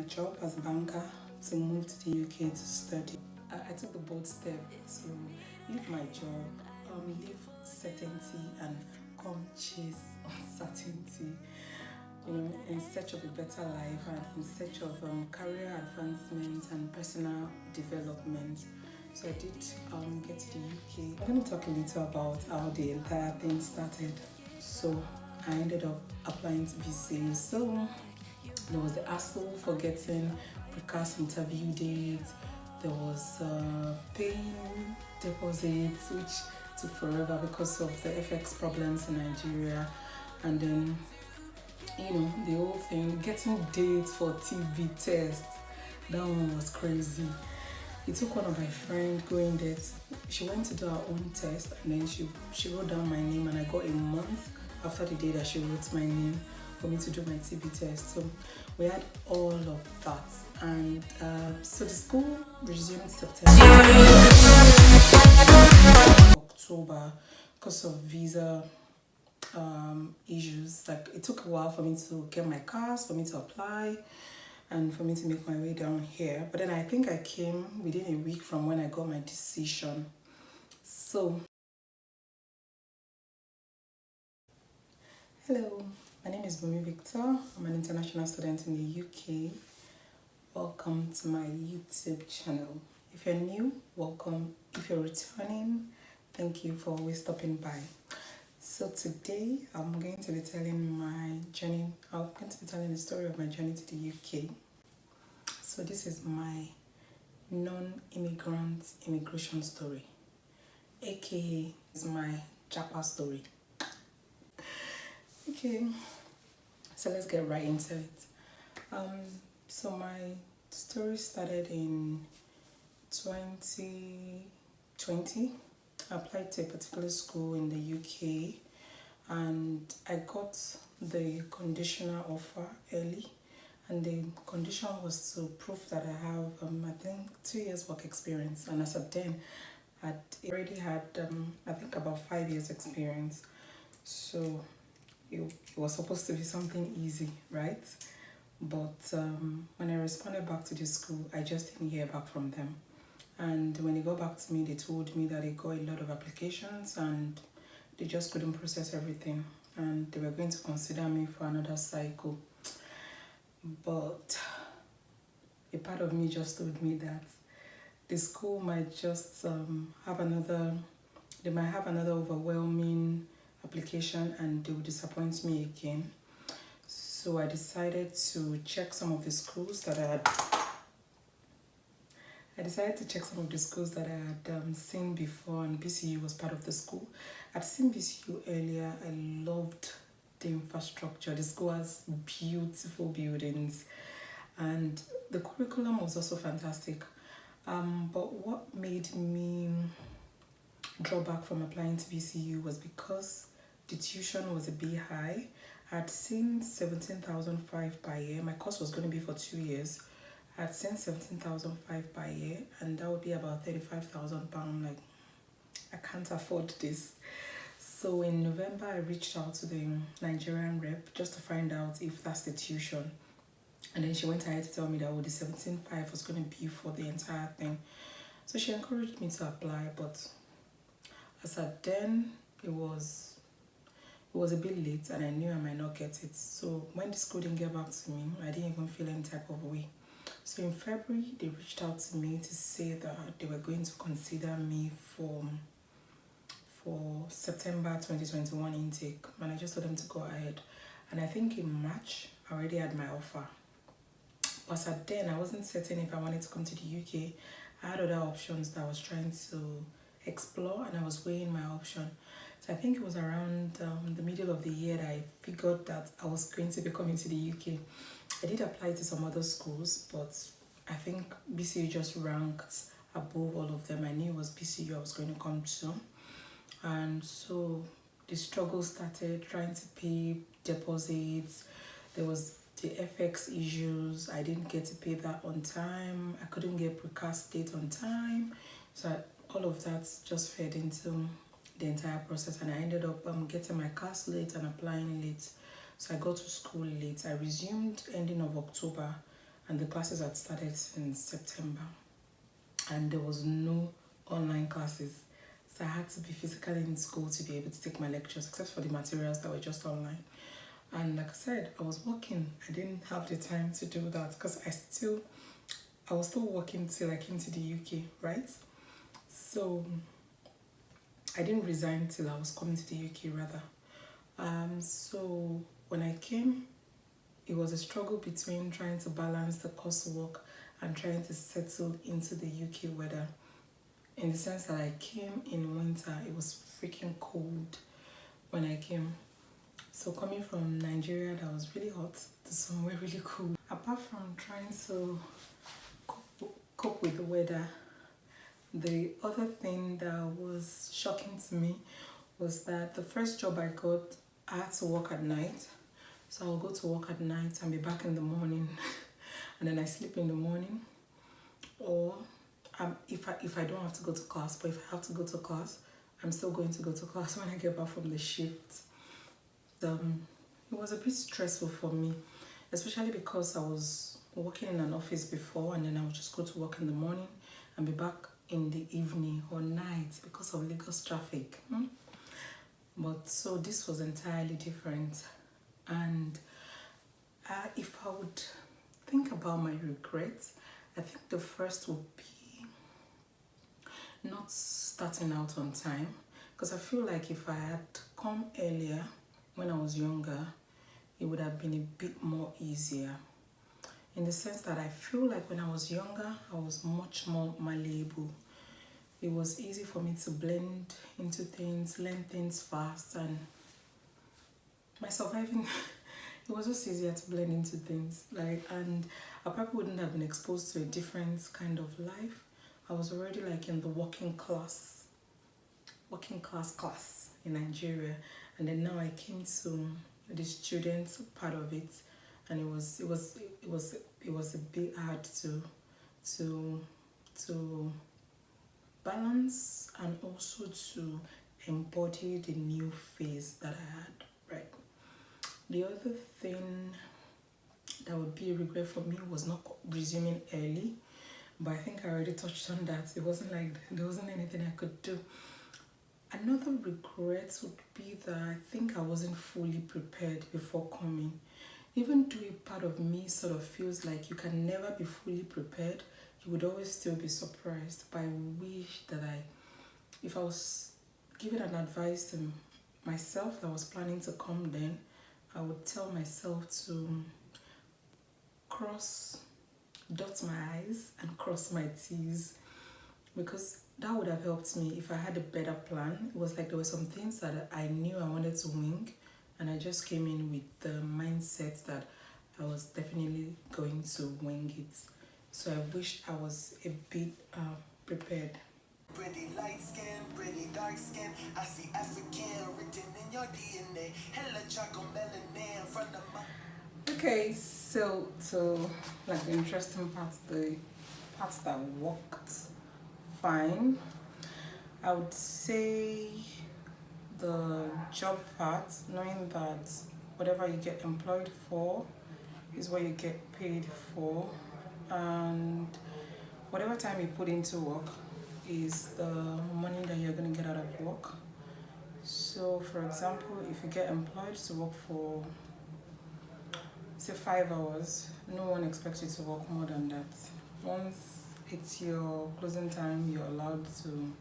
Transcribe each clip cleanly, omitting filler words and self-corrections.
job as a banker to move to the UK to study. I took the bold step to leave my job, leave certainty and come chase uncertainty, in search of a better life and in search of career advancement and personal development. So I did get to the UK. I'm going to talk a little about how the entire thing started. So I ended up applying to BC. So there was the hassle for getting precast interview dates. There was paying deposits, which took forever because of the FX problems in Nigeria. And then, the whole thing, getting dates for TB tests, that one was crazy. It took one of my friends going there. She went to do her own test and then she wrote down my name, and I got a month after the day that she wrote my name for me to do my TB test. So we had all of that, and so the school resumed September, October, because of visa issues. Like, it took a while for me to get my cars, for me to apply, and for me to make my way down here. But then I think I came within a week from when I got my decision. So, hello, my name is Bumi Victor. I'm an international student in the UK. Welcome to my YouTube channel. If you're new, welcome. If you're returning, thank you for always stopping by. So today I'm going to be telling my journey. I'm going to be telling the story of my journey to the UK. So this is my non-immigrant immigration story, aka is my Japa story. Okay, so let's get right into it. So my story started in 2020. I applied to a particular school in the UK, and I got the conditional offer early, and the condition was to prove that I have I think 2 years work experience, and as of then I already had I think about 5 years experience. So it was supposed to be something easy, right? But when I responded back to the school, I just didn't hear back from them. And when they got back to me, they told me that they got a lot of applications and they just couldn't process everything, and they were going to consider me for another cycle. But a part of me just told me that the school might just have another overwhelming application and they will disappoint me again. So I decided to check some of the schools that I had seen before, and BCU was part of the school. I'd seen BCU earlier. I loved the infrastructure. The school has beautiful buildings, and the curriculum was also fantastic. But what made me draw back from applying to BCU was because the tuition was a bit high. I'd seen 17,500 per year. My course was going to be for 2 years. I'd seen 17,500 per year, and that would be about £35,000. Like, I can't afford this. So in November, I reached out to the Nigerian rep just to find out if that's the tuition. And then she went ahead to tell me that the 17,500 was going to be for the entire thing. So she encouraged me to apply, but as at then, it was a bit late, and I knew I might not get it. So when the school didn't get back to me, I didn't even feel any type of way. So in February, they reached out to me to say that they were going to consider me for September 2021 intake, and I just told them to go ahead. And I think in March, I already had my offer. But at then, I wasn't certain if I wanted to come to the UK. I had other options that I was trying to explore, and I was weighing my option. So I think it was around the middle of the year that I figured that I was going to be coming to the UK. I did apply to some other schools, but I think BCU just ranked above all of them. I knew it was BCU I was going to come to. And so the struggle started, trying to pay deposits. There was the FX issues. I didn't get to pay that on time. I couldn't get precast date on time. So all of that just fed into the entire process, and I ended up getting my class late and applying late. So I got to school late. I resumed ending of October, and the classes had started in September, and there was no online classes. So I had to be physically in school to be able to take my lectures, except for the materials that were just online. And like I said, I was working. I didn't have the time to do that because I was still working till I came to the UK, right? So I didn't resign till I was coming to the UK rather. So when I came, it was a struggle between trying to balance the coursework and trying to settle into the UK weather. In the sense that I came in winter, it was freaking cold when I came. So coming from Nigeria that was really hot to somewhere really cool. Apart from trying to cope with the weather, the other thing that was shocking to me was that the first job I got, I had to work at night. So I'll go to work at night and be back in the morning and then I sleep in the morning. Or if I don't have to go to class, but if I have to go to class, I'm still going to go to class when I get back from the shift. It was a bit stressful for me, especially because I was working in an office before and then I would just go to work in the morning and be back in the evening or night because of Lagos traffic. But so this was entirely different. And if I would think about my regrets, I think the first would be not starting out on time, because I feel like if I had come earlier when I was younger, it would have been a bit more easier, in the sense that I feel like when I was younger, I was much more malleable. It was easy for me to blend into things, learn things fast, and my surviving it was just easier to blend into things. And I probably wouldn't have been exposed to a different kind of life. I was already like in the working class in Nigeria, and then now I came to the student part of it, and it was a bit hard to balance and also to embody the new phase that I had, right? The other thing that would be a regret for me was not resuming early, but I think I already touched on that. It wasn't like there wasn't anything I could do. Another regret would be that I think I wasn't fully prepared before coming. Even though a part of me sort of feels like you can never be fully prepared, you would always still be surprised. But I wish that if I was giving an advice to myself that was planning to come then, I would tell myself to dot my I's and cross my T's, because that would have helped me if I had a better plan. It was like there were some things that I knew I wanted to wing, and I just came in with the mindset that I was definitely going to wing it. So I wish I was a bit prepared. Pretty light skin, pretty dark skin. I see African written in your DNA. Hella chocolate melanin from the Okay, so like the interesting parts, the parts that worked fine, I would say the job part, knowing that whatever you get employed for is what you get paid for, and whatever time you put into work is the money that you're going to get out of work. So for example, if you get employed to work for say 5 hours, no one expects you to work more than that. Once it's your closing time, you're allowed to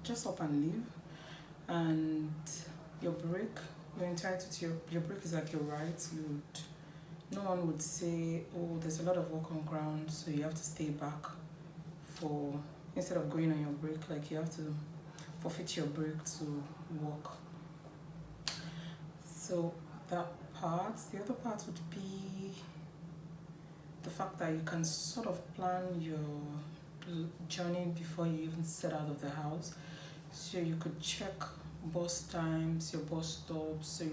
just up and leave. And your break, you're entitled to your break is like your right. No one would say, oh, there's a lot of work on ground, so you have to stay back instead of going on your break, like you have to forfeit your break to work. So that part. The other part would be the fact that you can sort of plan your journey before you even set out of the house. So you could check bus times, your bus stops, so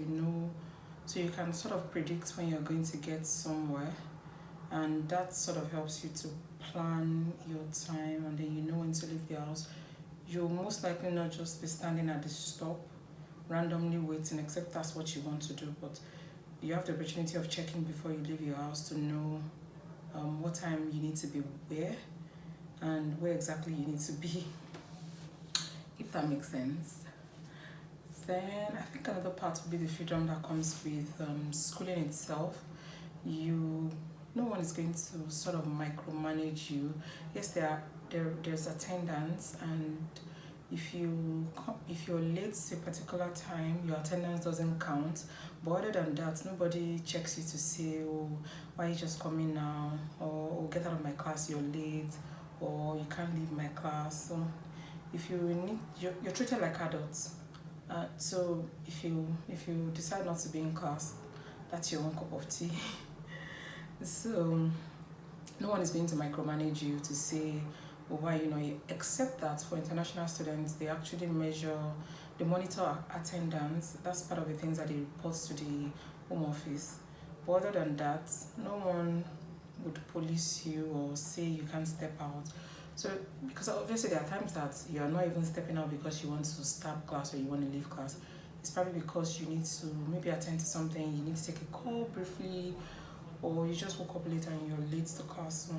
you can sort of predict when you're going to get somewhere, and that sort of helps you to plan your time, and then you know when to leave the house. You'll most likely not just be standing at the stop randomly waiting, except that's what you want to do, but you have the opportunity of checking before you leave your house to know what time you need to be where, and where exactly you need to be, if that makes sense. Then I think another part would be the freedom that comes with schooling itself. No one is going to sort of micromanage you. Yes, there's attendance, and if you're late to a particular time, your attendance doesn't count. But other than that, nobody checks you to say, oh, why are you just coming now, or oh, get out of my class, you're late, or you can't leave my class. So if you need, you're treated like adults. So if you decide not to be in class, that's your own cup of tea. So no one is going to micromanage you to say, well, why you know, except that for international students, they actually they monitor attendance. That's part of the things that they report to the home office. But other than that, no one would police you or say you can't step out. So, because obviously there are times that you are not even stepping out because you want to start class or you want to leave class. It's probably because you need to maybe attend to something, you need to take a call briefly, or you just woke up late and you're late to class. So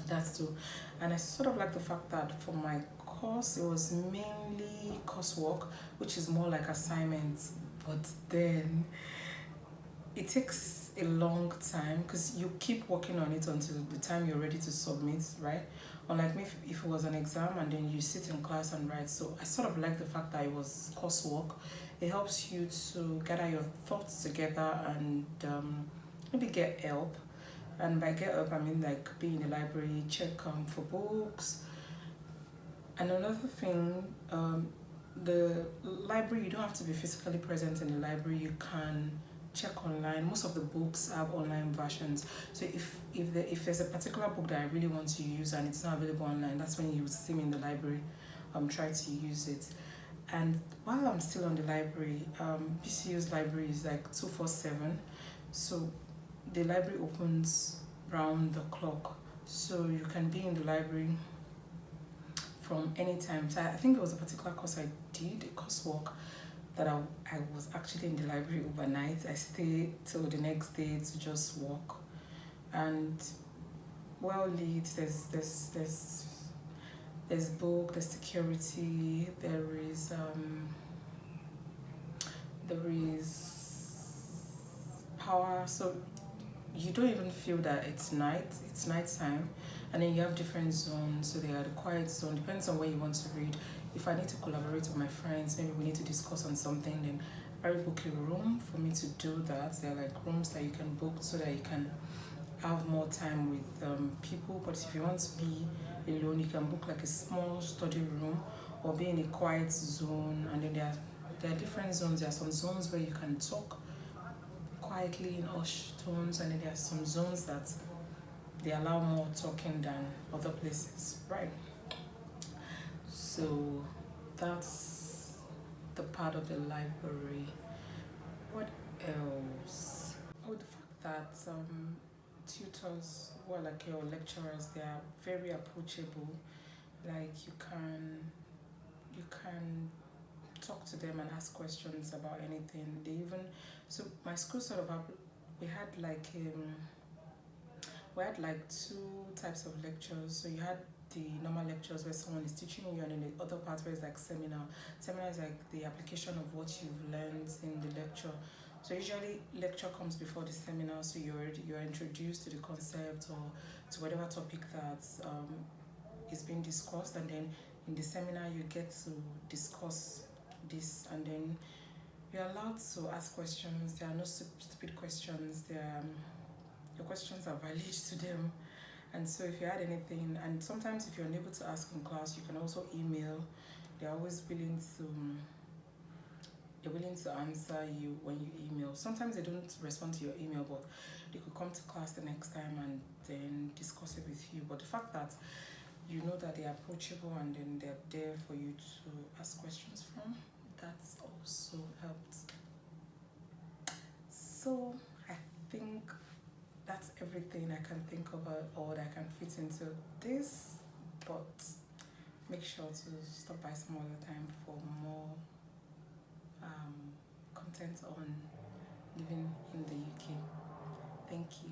that's too. And I sort of like the fact that for my course, it was mainly coursework, which is more like assignments. But then it takes a long time because you keep working on it until the time you're ready to submit, right? Unlike me, if it was an exam and then you sit in class and write. So I sort of like the fact that it was coursework. It helps you to gather your thoughts together and maybe get help. And by get help, I mean like be in the library, check for books. And another thing, the library, you don't have to be physically present in the library. You can check online. Most of the books have online versions. So if there's a particular book that I really want to use and it's not available online, that's when you would see me in the library. Try to use it. And while I'm still on the library, PCU's library is like 247. So the library opens round the clock. So you can be in the library from any time. So I think there was a particular course I did, a coursework, that I was actually in the library overnight. I stayed till the next day to just work. And well lit, there's book, there's security, there is power. So you don't even feel that it's nighttime. And then you have different zones. So they are the quiet zone, depends on where you want to read. If I need to collaborate with my friends, maybe we need to discuss on something, then I will book a room for me to do that. There are like rooms that you can book so that you can have more time with people. But if you want to be alone, you can book like a small study room or be in a quiet zone. And then there are different zones. There are some zones where you can talk quietly in hushed tones, and then there are some zones that they allow more talking than other places, right? So that's the part of the library. What else? Oh, the fact that tutors who are like your lecturers, they are very approachable. Like you can talk to them and ask questions about anything. They even, so my school sort of we had like two types of lectures. So you had the normal lectures where someone is teaching you, and then the other part where it's like seminar. Seminar is like the application of what you've learned in the lecture. So usually lecture comes before the seminar, so you're introduced to the concept or to whatever topic that is being discussed, and then in the seminar you get to discuss this, and then you're allowed to ask questions. There are no stupid questions. Your questions are valid to them. And so if you had anything, and sometimes if you're unable to ask in class, you can also email. They're always willing to answer you when you email. Sometimes they don't respond to your email, but they could come to class the next time and then discuss it with you. But the fact that you know that they're approachable and then they're there for you to ask questions from, that's also helped. So I think that's everything I can think of or that I can fit into this, but make sure to stop by some other time for more content on living in the UK. Thank you.